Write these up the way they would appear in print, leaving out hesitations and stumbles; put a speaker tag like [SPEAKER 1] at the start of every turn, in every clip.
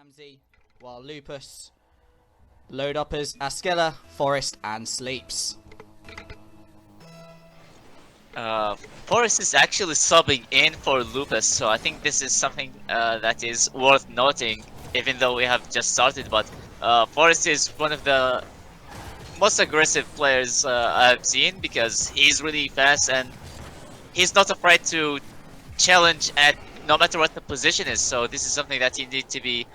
[SPEAKER 1] Ramsey, while Lupus load up as Askella, Forest, and Sleeps.
[SPEAKER 2] Forest is actually subbing in for Lupus, so I think this is something that is worth noting, even though we have just started. But Forest is one of the most aggressive players I've seen because he's really fast and he's not afraid to challenge at no matter what the position is. So this is something that you need to be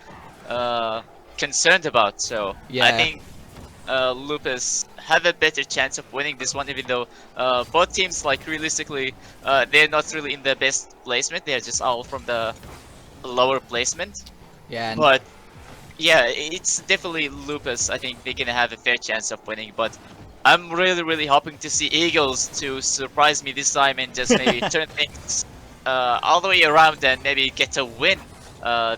[SPEAKER 2] concerned about. So
[SPEAKER 1] Yeah.
[SPEAKER 2] I think Lupus have a better chance of winning this one, even though both teams, like, realistically, they're not really in the best placement. They're just all from the lower placement.
[SPEAKER 1] Yeah.
[SPEAKER 2] But yeah, it's definitely Lupus. I think they're gonna have a fair chance of winning. But I'm really hoping to see Eagles to surprise me this time and just maybe turn things all the way around and maybe get a win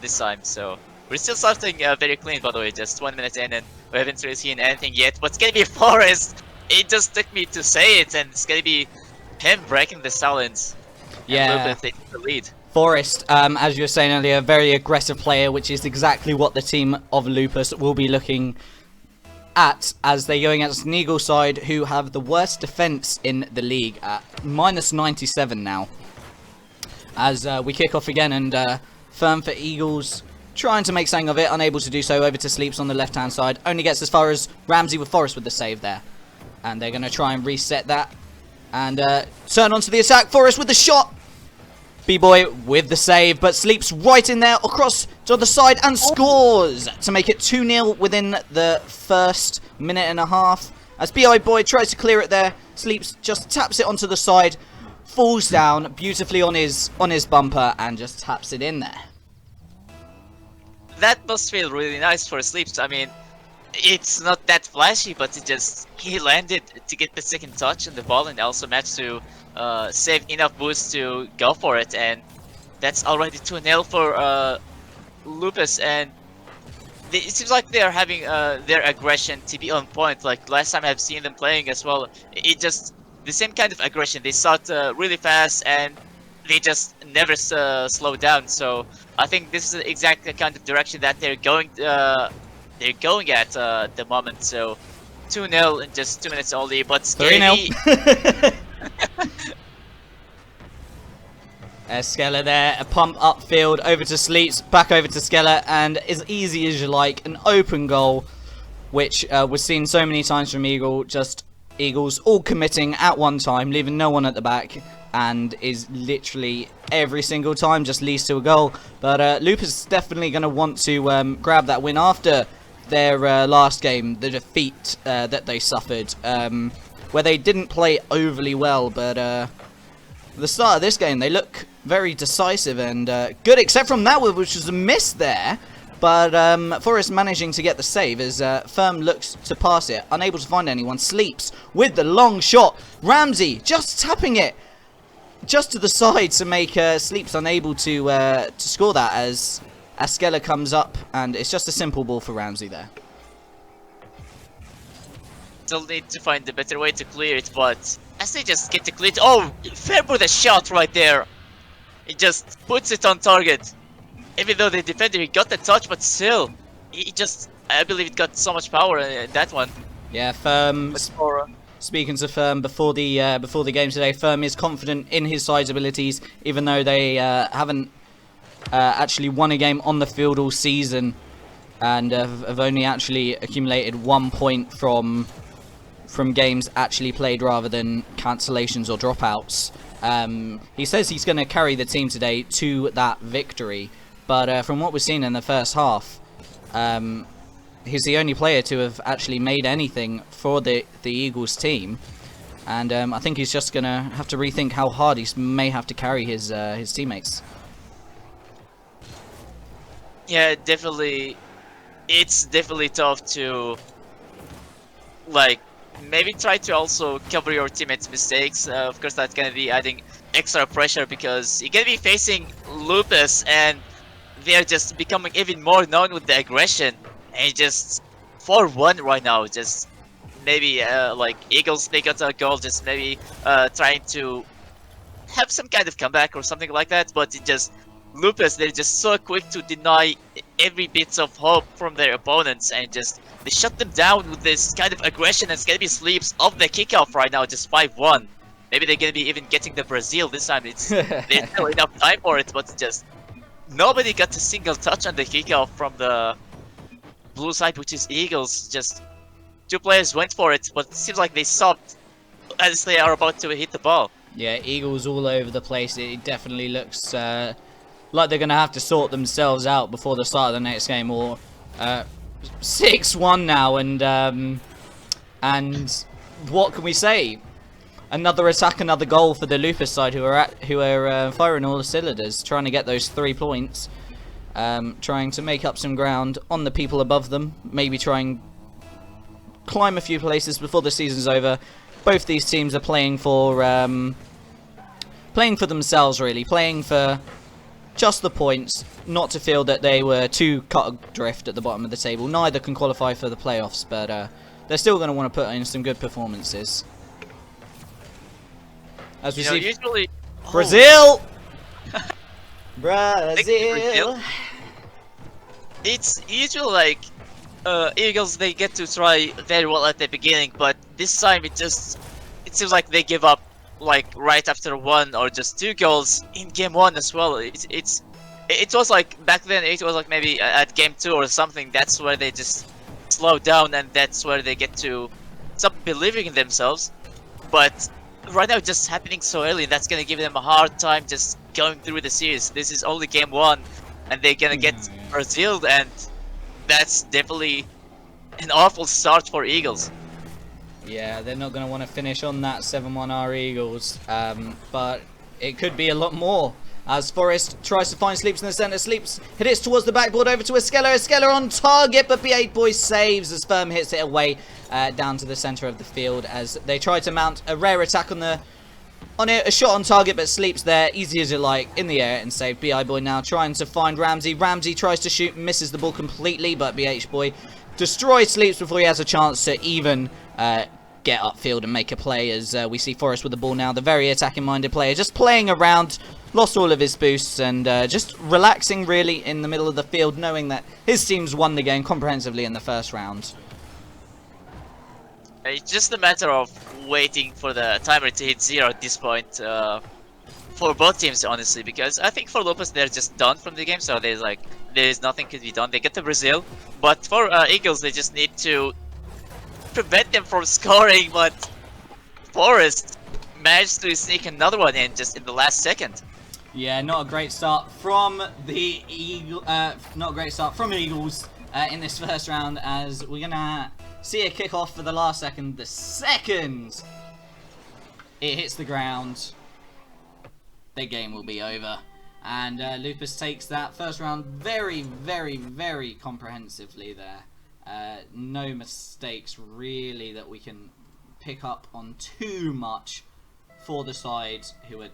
[SPEAKER 2] this time. So we're still starting very clean, by the way, just 1 minute in and we haven't really seen anything yet. But it's gonna be Forest. It just took me to say it, and it's gonna be him breaking the silence.
[SPEAKER 1] Yeah.
[SPEAKER 2] And Lupus taking the lead.
[SPEAKER 1] Forest, as you were saying earlier, a very aggressive player, which is exactly what the team of Lupus will be looking at as they're going against an Eagle side who have the worst defense in the league at -97 now. As we kick off again, and firm for Eagles, trying to make something of it, unable to do so. Over to Sleeps on the left-hand side. Only gets as far as Ramsey with Forest with the save there. And they're going to try and reset that. And turn onto the attack. Forest with the shot. B-Boy with the save, but Sleeps right in there, across to the side, and scores to make it 2-0 within the first minute and a half. As B-Boy tries to clear it there, Sleeps just taps it onto the side, falls down beautifully on his bumper, and just taps it in there.
[SPEAKER 2] That must feel really nice for Sleeps. I mean, it's not that flashy, but he landed to get the second touch on the ball and also managed to save enough boost to go for it, and that's already 2-0 for Lupus. And it seems like they're having their aggression to be on point. Like last time I've seen them playing as well, it just the same kind of aggression. They start really fast and they just never slow down. So I think this is the exact kind of direction that they're going at the moment. So 2-0 in just 2 minutes only, but
[SPEAKER 1] 3-0. Skella there, a pump upfield, over to Sleeps, back over to Skella, and as easy as you like, an open goal, which was seen so many times from Eagles all committing at one time, leaving no one at the back, and is literally every single time just leads to a goal. But Lupus is definitely going to want to grab that win after their last game, the defeat that they suffered, where they didn't play overly well, but at the start of this game they look very decisive and good, except from that one, which was a miss there. But Forrest managing to get the save as Firm looks to pass it, unable to find anyone. Sleeps with the long shot. Ramsey just tapping it just to the side to make Sleeps unable to score that as Askella comes up, and it's just a simple ball for Ramsey there.
[SPEAKER 2] Still need to find a better way to clear it, but as they just get to clear it, oh, Fair with a shot right there. He just puts it on target. Even though the defender got the touch, but still, I believe it got so much power in that one.
[SPEAKER 1] Yeah, Firm. Speaking to Firm before the game today, Firm is confident in his side's abilities, even though they haven't actually won a game on the field all season, and have only actually accumulated 1 point from games actually played rather than cancellations or dropouts. He says he's going to carry the team today to that victory, but from what we've seen in the first half, he's the only player to have actually made anything for the Eagles team, and I think he's just going to have to rethink how hard he may have to carry his teammates.
[SPEAKER 2] Yeah, definitely. It's definitely tough to, like, maybe try to also cover your teammates' mistakes. Of course, that's gonna be adding extra pressure because you're gonna be facing Lupus, and they're just becoming even more known with the aggression. And just 4-1 right now. Just maybe like Eagles, they got a goal. Just maybe trying to have some kind of comeback or something like that. But it just Lupus, they're just so quick to deny every bit of hope from their opponents, and just they shut them down with this kind of aggression. And it's gonna be Sleeps of the kickoff right now, just 5-1. Maybe they're gonna be even getting the Brazil this time. There's still enough time for it, but just nobody got a single touch on the kickoff from the blue side, which is Eagles. Just 2 players went for it, but it seems like they stopped as they are about to hit the ball.
[SPEAKER 1] Yeah, Eagles all over the place. It definitely looks like they're going to have to sort themselves out before the start of the next game. Or 6-1 now, and what can we say? Another attack, another goal for the Lupus side, who are firing all the cylinders, trying to get those 3 points, trying to make up some ground on the people above them. Maybe try and climb a few places before the season's over. Both these teams are playing for themselves, really, playing for just the points, not to feel that they were too cut adrift at the bottom of the table. Neither can qualify for the playoffs, but they're still going to want to put in some good performances. As we see,
[SPEAKER 2] usually
[SPEAKER 1] Brazil, Brazil.
[SPEAKER 2] It's usually like Eagles. They get to try very well at the beginning, but this time it seems like they give up like right after 1 or just 2 goals in game 1 as well. It was like back then. It was like maybe at game 2 or something. That's where they just slow down, and that's where they get to stop believing in themselves. But right now, it's just happening so early, and that's gonna give them a hard time just going through the series. This is only game 1, and they're gonna get Brazil, and that's definitely an awful start for Eagles.
[SPEAKER 1] Yeah, they're not going to want to finish on that 7-1 Eagles, but it could be a lot more. As Forest tries to find Sleeps in the centre, Sleeps hit it towards the backboard over to Eskeller on target, but B8 Boy saves as Firm hits it away down to the centre of the field as they try to mount a rare attack on it, a shot on target, but Sleeps there, easy as you like, in the air and saved. BI Boy now trying to find Ramsey. Ramsey tries to shoot, misses the ball completely, but BH Boy destroys Sleeps before he has a chance to even get upfield and make a play, as we see Forrest with the ball now, the very attacking-minded player, just playing around, lost all of his boosts, and just relaxing really in the middle of the field, knowing that his team's won the game comprehensively in the first round.
[SPEAKER 2] It's just a matter of waiting for the timer to hit 0 at this point for both teams, honestly, because I think for Lupus they're just done from the game, so there's nothing could be done. They get the Brazil, but for Eagles they just need to prevent them from scoring, but Forrest managed to sneak another one in just in the last second.
[SPEAKER 1] Yeah, not a great start from the Eagles in this first round, as we're gonna see a kickoff for the last second. The second it hits the ground, the game will be over. And Lupus takes that first round very, very, very comprehensively there. No mistakes really that we can pick up on too much for the side who are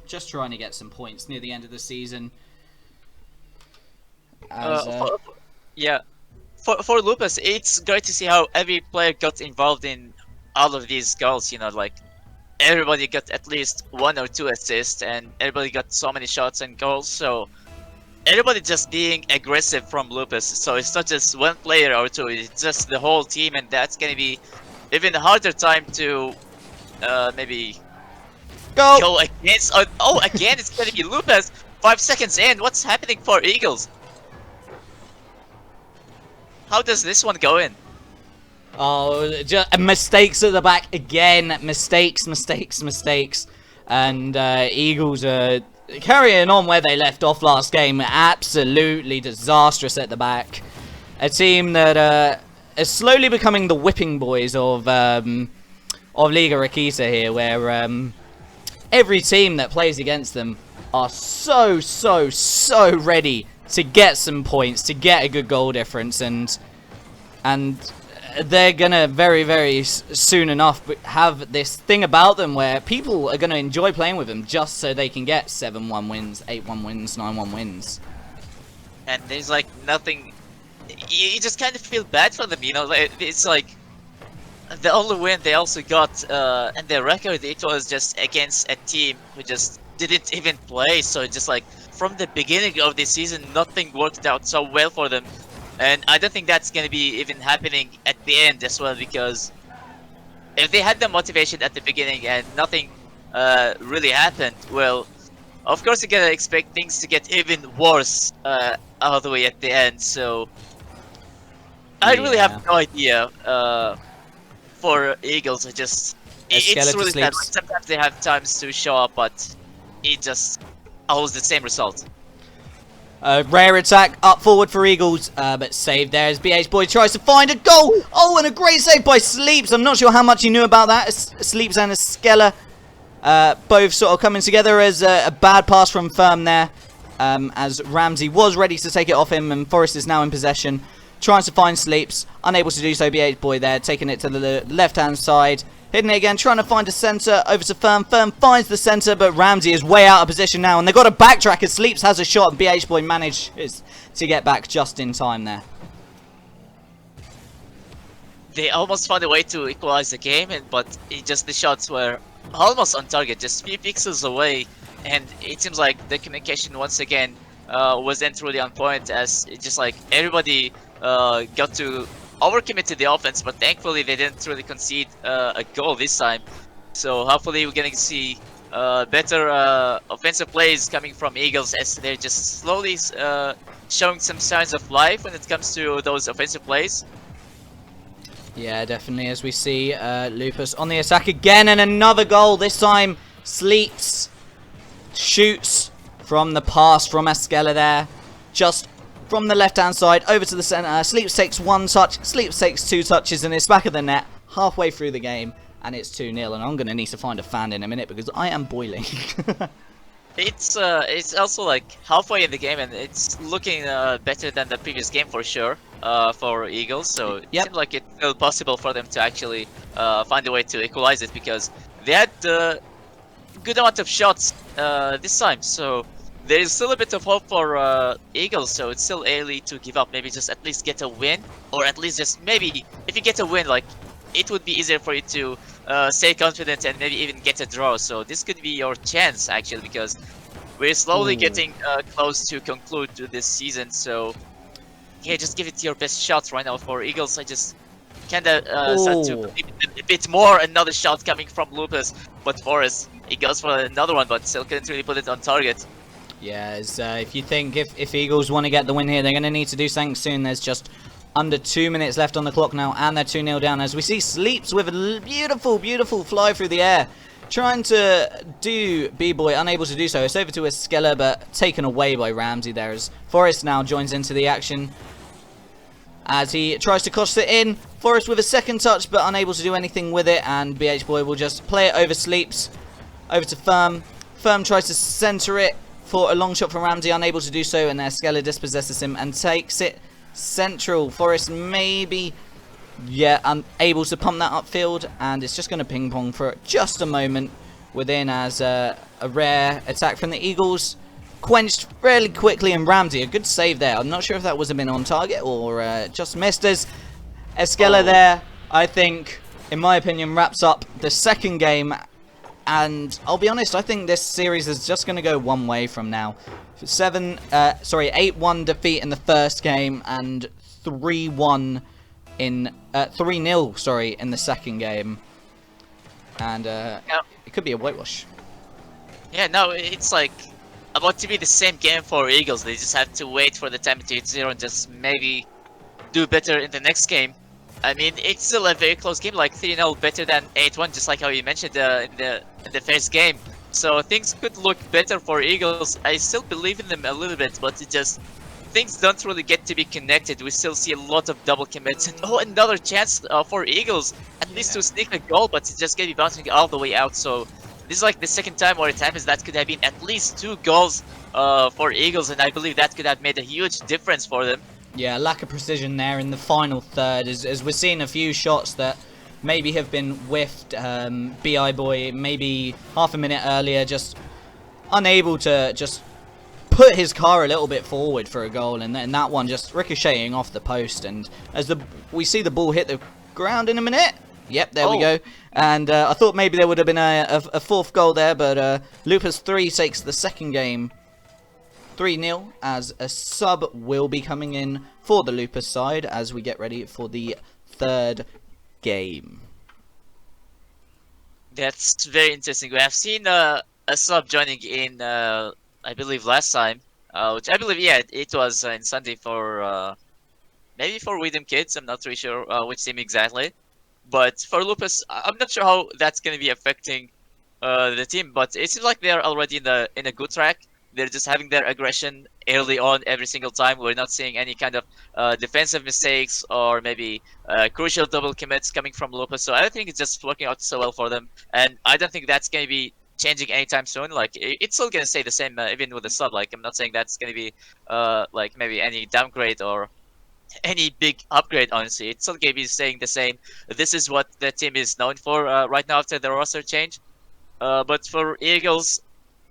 [SPEAKER 1] just trying to get some points near the end of the season.
[SPEAKER 2] For Lupus, it's great to see how every player got involved in all of these goals. You know, like everybody got at least 1 or 2 assists, and everybody got so many shots and goals. So everybody just being aggressive from Lupus. So it's not just one player or 2; it's just the whole team, and that's gonna be even a harder time to maybe go against. Oh, again, it's gonna be Lupus. 5 seconds in. What's happening for Eagles? How does this one go in?
[SPEAKER 1] Oh, just mistakes at the back again. Mistakes. And Eagles are carrying on where they left off last game. Absolutely disastrous at the back. A team that is slowly becoming the whipping boys of Liga Raketa here, where every team that plays against them are so ready to get some points, to get a good goal difference, and they're gonna very soon enough have this thing about them where people are gonna enjoy playing with them just so they can get 7-1 wins, 8-1 wins, 9-1 wins.
[SPEAKER 2] And there's like nothing. You just kind of feel bad for them, you know. It's like the only win they also got, and their record, it was just against a team who just didn't even play. So just like from the beginning of the season, nothing worked out so well for them. And I don't think that's going to be even happening at the end as well, because if they had the motivation at the beginning and nothing really happened, well, of course you're going to expect things to get even worse all the way at the end. So I really have no idea for Eagles. It's really sad. Like, sometimes they have times to show up, but it just always the same result.
[SPEAKER 1] Rare attack up forward for Eagles, but saved there as BH Boy tries to find a goal. Oh, and a great save by Sleeps. I'm not sure how much he knew about that. Sleeps and Skella both sort of coming together as a bad pass from Firm there, as Ramsey was ready to take it off him, and Forest is now in possession. Tries to find Sleeps, unable to do so. BH Boy there, taking it to the left-hand side. Hitting it again, trying to find a centre over to Firm. Firm finds the centre, but Ramsey is way out of position now. And they've got to backtrack as Sleeps has a shot. And BH Boy manages to get back just in time there.
[SPEAKER 2] They almost found a way to equalize the game, but the shots were almost on target, just few pixels away. And it seems like the communication once again wasn't really on point, as it just like everybody got to overcommit to the offense, but thankfully they didn't really concede a goal this time. So hopefully we're gonna see better offensive plays coming from Eagles, as they're just slowly showing some signs of life when it comes to those offensive plays.
[SPEAKER 1] Yeah, definitely, as we see Lupus on the attack again, and another goal. This time Sleeps shoots from the pass from Askella there, just from the left-hand side over to the centre. Sleeps takes one touch, Sleeps takes two touches, and it's back of the net halfway through the game, and it's 2-0. And I'm going to need to find a fan in a minute because I am boiling.
[SPEAKER 2] It's also like halfway in the game, and it's looking better than the previous game for sure for Eagles. So it seems like it's still possible for them to actually find a way to equalize it, because they had a good amount of shots this time. So there is still a bit of hope for Eagles, so it's still early to give up. Maybe just at least get a win, or at least just maybe if you get a win, like it would be easier for you to stay confident and maybe even get a draw. So this could be your chance actually, because we're slowly getting close to conclude to this season. So yeah, just give it your best shots right now for Eagles. I just kinda start to believe a bit more. Another shot coming from Lupus, but Forrest, he goes for another one, but still couldn't really put it on target.
[SPEAKER 1] Yeah, if you think if Eagles want to get the win here, they're going to need to do something soon. There's just under 2 minutes left on the clock now, and they're 2-0 down, as we see Sleeps with a beautiful, beautiful fly through the air. Trying to do B-Boy, unable to do so. It's over to Askella, but taken away by Ramsey there, as Forrest now joins into the action as he tries to cross it in. Forrest with a second touch, but unable to do anything with it, and BH Boy will just play it over Sleeps, over to Firm. Firm tries to centre it for a long shot from Ramsey, unable to do so, and Askella dispossesses him and takes it central. Forrest maybe, unable to pump that upfield, and it's just going to ping pong for just a moment within, as a rare attack from the Eagles quenched fairly quickly, and Ramsey, a good save there. I'm not sure if that was a been on target or just missed, as Askella there, I think, in my opinion, wraps up the second game. And I'll be honest, I think this series is just going to go one way from now. 8-1 defeat in the first game, and 3-1 in 3-0, sorry, in the second game. And it could be a whitewash.
[SPEAKER 2] Yeah, no, it's like about to be the same game for Eagles. They just have to wait for the time to hit 0 and just maybe do better in the next game. I mean, it's still a very close game, like 3-0 better than 8-1, just like how you mentioned in the first game. So things could look better for Eagles. I still believe in them a little bit, but it just, things don't really get to be connected. We still see a lot of double commits. And another chance for Eagles, at least to sneak a goal, but it's just gonna be bouncing all the way out. So this is like the second time where it happens. That could have been at least 2 goals for Eagles, and I believe that could have made a huge difference for them.
[SPEAKER 1] Yeah, lack of precision there in the final third, as we're seeing a few shots that maybe have been whiffed. BI Boy maybe half a minute earlier, just unable to just put his car a little bit forward for a goal, and then that one just ricocheting off the post. And as we see the ball hit the ground in a minute. Yep, there we go. And I thought maybe there would have been a fourth goal there, but Lupus3 takes the second game 3-0 as a sub will be coming in for the Lupus side as we get ready for the third game.
[SPEAKER 2] That's very interesting. We have seen a sub joining in, I believe, last time, which I believe, yeah, it was in Sunday for maybe for Widom Kids. I'm not really sure which team exactly. But for Lupus, I'm not sure how that's going to be affecting the team. But it seems like they're already in a good track. They're just having their aggression early on every single time. We're not seeing any kind of defensive mistakes or maybe crucial double commits coming from Lupus. So I don't think it's just working out so well for them. And I don't think that's going to be changing anytime soon. Like it's still going to stay the same even with the sub. Like I'm not saying that's going to be like maybe any downgrade or any big upgrade. Honestly, it's still going to be staying the same. This is what the team is known for right now after the roster change. But for Eagles,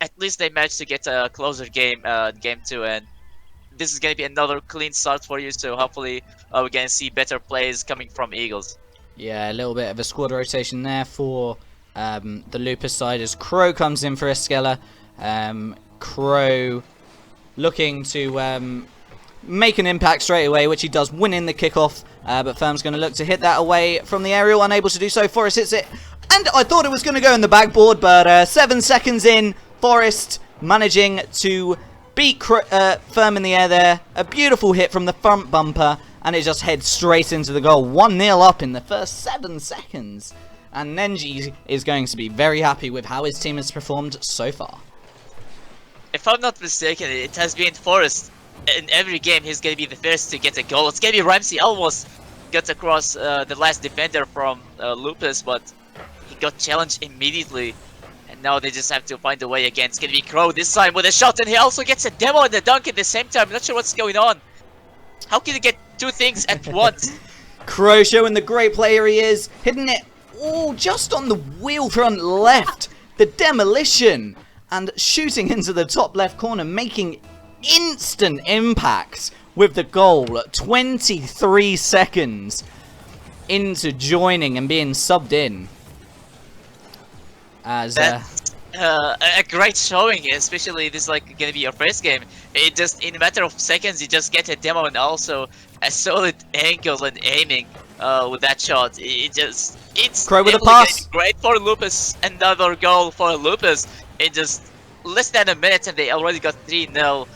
[SPEAKER 2] at least they managed to get a closer game, game 2, and this is going to be another clean start for you. So hopefully we're going to see better plays coming from Eagles.
[SPEAKER 1] Yeah, a little bit of a squad rotation there for the Lupus side as Crow comes in for Esquela. Crow looking to make an impact straight away, which he does, winning the kickoff. But Firm's going to look to hit that away from the aerial, unable to do so. Forest hits it, and I thought it was going to go in the backboard, but 7 seconds in, Forest managing to beat Firm in the air there. A beautiful hit from the front bumper, and it just heads straight into the goal. 1-0 up in the first 7 seconds. And Nenji is going to be very happy with how his team has performed so far.
[SPEAKER 2] If I'm not mistaken, it has been Forest. In every game, he's going to be the first to get a goal. It's going to be Ramsey. Almost got across the last defender from Lupus, but he got challenged immediately. And now they just have to find a way again. It's going to be Crow this time with a shot, and he also gets a demo and a dunk at the same time. I'm not sure what's going on. How can he get 2 things at once?
[SPEAKER 1] Crow showing the great player he is, hitting it just on the wheel front left. The demolition, and shooting into the top left corner, making instant impact with the goal. 23 seconds into joining and being subbed in. As
[SPEAKER 2] That's a great showing, especially this is like gonna be your first game. It just in a matter of seconds you just get a demo and also a solid angle and aiming with that shot. It's
[SPEAKER 1] Crow with a pass.
[SPEAKER 2] Great for Lupus. Another goal for Lupus. It just less than a minute and they already got 3-0.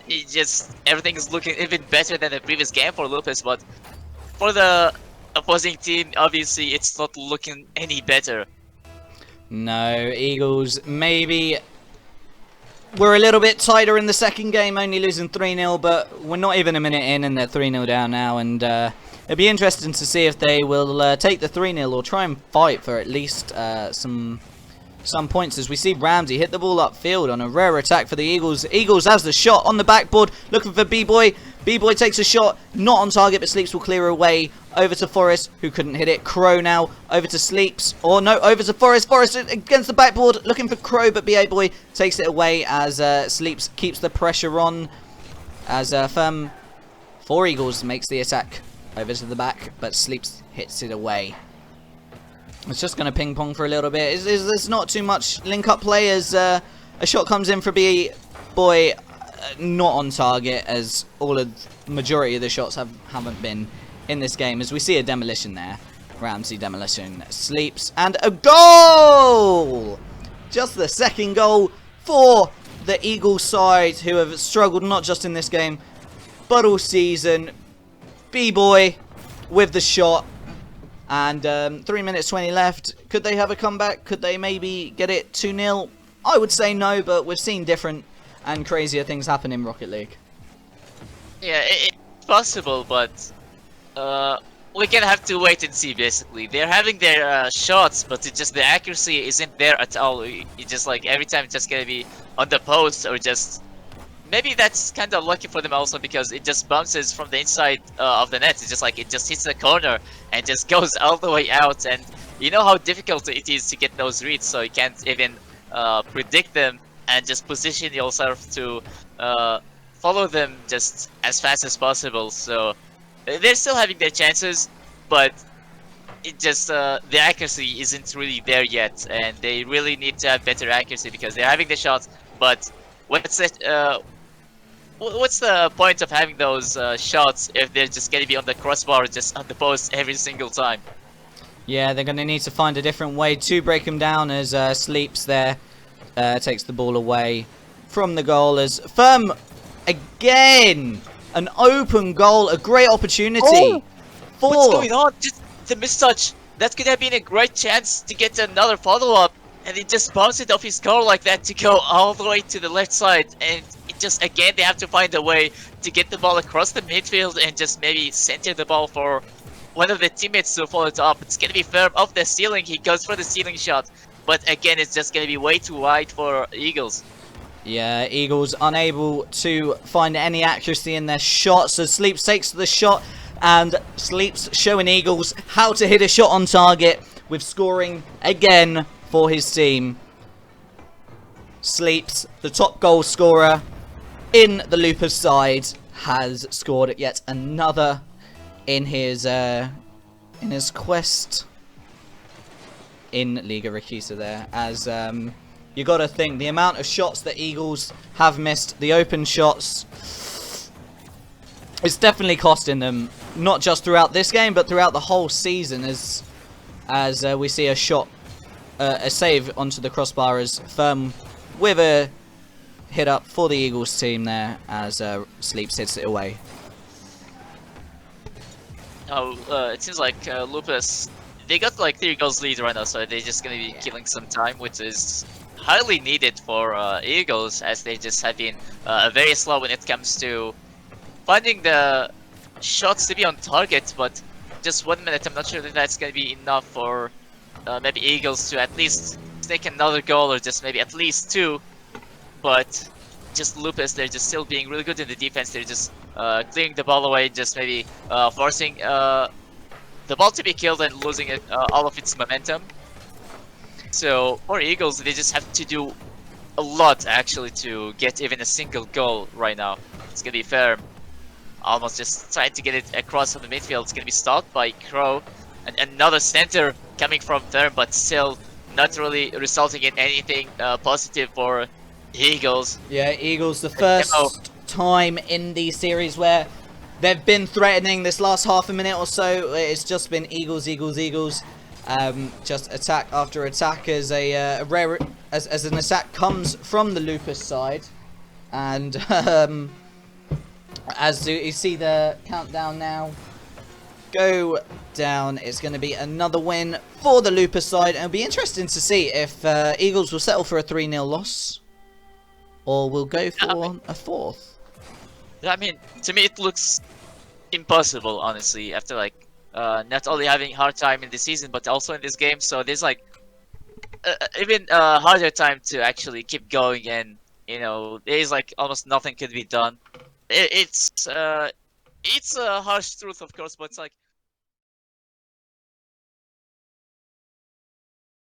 [SPEAKER 2] It just everything is looking even better than the previous game for Lupus, but for the opposing team, obviously it's not looking any better.
[SPEAKER 1] No, Eagles maybe we're a little bit tighter in the second game, only losing 3-0, but we're not even a minute in and they're 3-0 down now, and it'd be interesting to see if they will take the 3-0 or try and fight for at least some points, as we see Ramsey hit the ball upfield on a rare attack for the Eagles. Eagles has the shot on the backboard, looking for B-Boy. B-Boy takes a shot, not on target, but Sleeps will clear away. Over to Forest, who couldn't hit it. Crow now, over to Sleeps. Or no, over to Forest. Forest against the backboard, looking for Crow, but B-Boy takes it away as Sleeps keeps the pressure on. As Firm for Eagles makes the attack over to the back, but Sleeps hits it away. It's just going to ping-pong for a little bit. There's not too much link-up play as a shot comes in for B-Boy. Not on target, as all of the majority of the shots haven't been in this game, as we see a demolition there. Ramsey demolition, Sleeps, and a goal! Just the second goal for the Eagles side, who have struggled not just in this game, but all season. B-Boy with the shot, and 3 minutes 20 left. Could they have a comeback? Could they maybe get it 2-0? I would say no, but we've seen different and crazier things happen in Rocket League.
[SPEAKER 2] Yeah, it's possible, but we're gonna have to wait and see. Basically, they're having their shots, but it's just the accuracy isn't there at all. It's just like every time it's just gonna be on the post, or just maybe that's kind of lucky for them also, because it just bounces from the inside of the net. It's just like it just hits the corner and just goes all the way out, and you know how difficult it is to get those reads, so you can't even predict them and just position yourself to follow them just as fast as possible. So they're still having their chances, but it just the accuracy isn't really there yet, and they really need to have better accuracy because they're having the shots. But what's the point of having those shots if they're just gonna be on the crossbar, just on the post every single time?
[SPEAKER 1] Yeah, they're going to need to find a different way to break him down as Sleeps there takes the ball away from the goal as Firm again. An open goal, a great opportunity
[SPEAKER 2] What's
[SPEAKER 1] for...
[SPEAKER 2] going on? Just the mistouch. That could have been a great chance to get another follow-up, and it just bounced it off his goal like that to go all the way to the left side. And it just, again, they have to find a way to get the ball across the midfield and just maybe center the ball for one of the teammates to follow it up. It's gonna be Firm off the ceiling. He goes for the ceiling shot, but again, it's just gonna be way too wide for Eagles.
[SPEAKER 1] Yeah, Eagles unable to find any accuracy in their shots. So Sleeps takes the shot, and Sleeps showing Eagles how to hit a shot on target with scoring again for his team. Sleeps, the top goal scorer in the Lupus side, has scored yet another in his quest in Liga Raketa there, as you got to think the amount of shots that Eagles have missed, the open shots, it's definitely costing them, not just throughout this game, but throughout the whole season, as we see a shot, a save onto the crossbar as Firm with a hit up for the Eagles team there, as Sleeps hits it away.
[SPEAKER 2] Oh, it seems like Lupus, they got like 3 goals lead right now, so they're just gonna be killing some time, which is highly needed for Eagles, as they just have been very slow when it comes to finding the shots to be on target. But just 1 minute, I'm not sure that that's gonna be enough for maybe Eagles to at least take another goal, or just maybe at least 2. But just Lupus, they're just still being really good in the defense. They're just clearing the ball away, just maybe forcing the ball to be killed and losing it, all of its momentum. So for Eagles, they just have to do a lot actually to get even a single goal right now. It's gonna be Firm, almost just trying to get it across from the midfield. It's gonna be stopped by Crow, and another center coming from Firm, but still not really resulting in anything positive for Eagles.
[SPEAKER 1] Yeah, Eagles, the first time in the series where they've been threatening this last half a minute or so. It's just been Eagles, Eagles, Eagles. Just attack after attack as as an attack comes from the Lupus side, and as you see the countdown now go down, it's going to be another win for the Lupus side, and it'll be interesting to see if Eagles will settle for a 3-0 loss or will go for a 4th.
[SPEAKER 2] I mean, to me it looks impossible, honestly, after like not only having a hard time in the season, but also in this game. So there's like even a harder time to actually keep going, and you know, there's like almost nothing could be done. It's a harsh truth, of course, but it's like